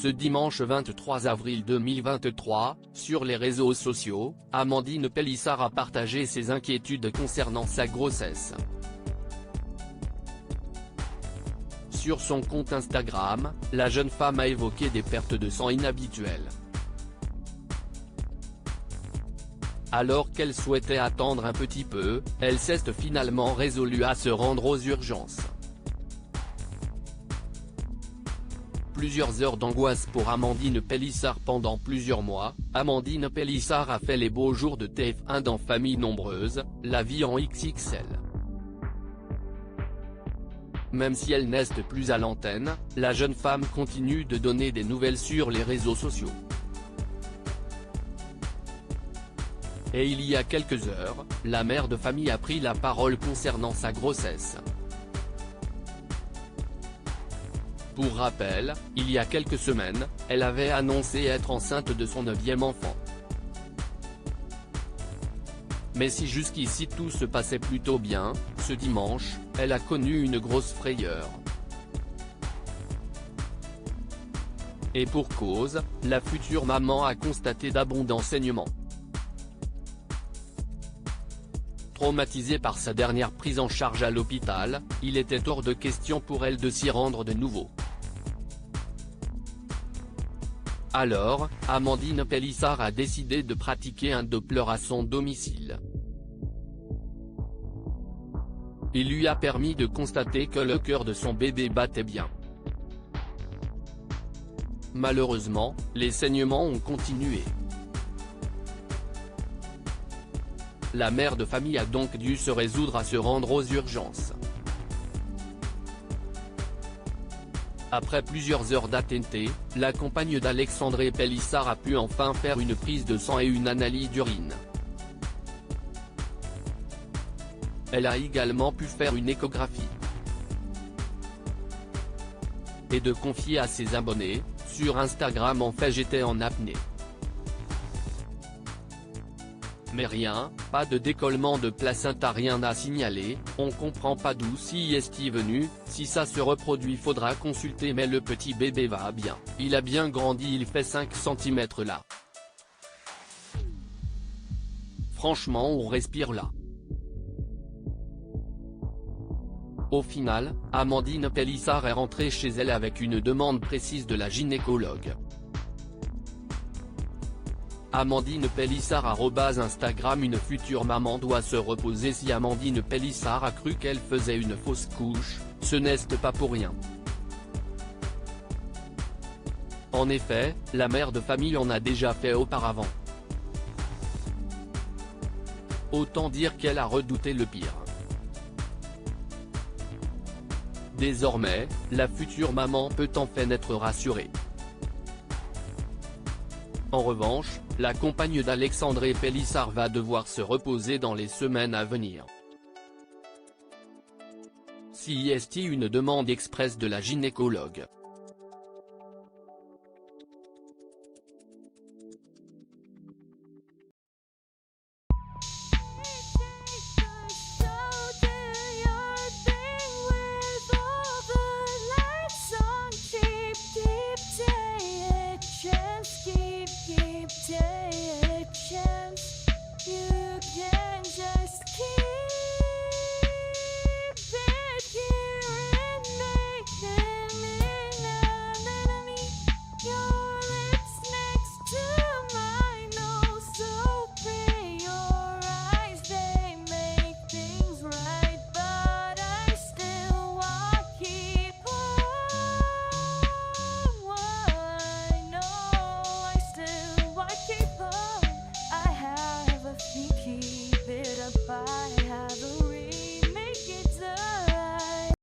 Ce dimanche 23 avril 2023, sur les réseaux sociaux, Amandine Pélissard a partagé ses inquiétudes concernant sa grossesse. Sur son compte Instagram, la jeune femme a évoqué des pertes de sang inhabituelles. Alors qu'elle souhaitait attendre un petit peu, elle s'est finalement résolue à se rendre aux urgences. Plusieurs heures d'angoisse pour Amandine Pélissard pendant plusieurs mois. Amandine Pélissard a fait les beaux jours de TF1 dans Famille nombreuse, la vie en XXL. Même si elle n'est plus à l'antenne, la jeune femme continue de donner des nouvelles sur les réseaux sociaux. Et il y a quelques heures, la mère de famille a pris la parole concernant sa grossesse. Pour rappel, il y a quelques semaines, elle avait annoncé être enceinte de son 9e enfant. Mais si jusqu'ici tout se passait plutôt bien, ce dimanche, elle a connu une grosse frayeur. Et pour cause, la future maman a constaté d'abondants saignements. Traumatisée par sa dernière prise en charge à l'hôpital, il était hors de question pour elle de s'y rendre de nouveau. Alors, Amandine Pélissard a décidé de pratiquer un Doppler à son domicile. Il lui a permis de constater que le cœur de son bébé battait bien. Malheureusement, les saignements ont continué. La mère de famille a donc dû se résoudre à se rendre aux urgences. Après plusieurs heures d'attente, la compagne d'Alexandre Pélissard a pu enfin faire une prise de sang et une analyse d'urine. Elle a également pu faire une échographie. Et de confier à ses abonnés, sur Instagram: en fait j'étais en apnée. Mais rien, pas de décollement de placenta, rien à signaler, on comprend pas d'où si est venu, si ça se reproduit faudra consulter, mais le petit bébé va bien, il a bien grandi, il fait 5 cm là. Franchement on respire là. Au final, Amandine Pélissard est rentrée chez elle avec une demande précise de la gynécologue. Amandine Pélissard @Instagram: une future maman doit se reposer. Si Amandine Pélissard a cru qu'elle faisait une fausse couche, ce n'est pas pour rien. En effet, la mère de famille en a déjà fait auparavant. Autant dire qu'elle a redouté le pire. Désormais, la future maman peut enfin être rassurée. En revanche, la compagne d'Alexandre Pélissard va devoir se reposer dans les semaines à venir. Si est une demande expresse de la gynécologue.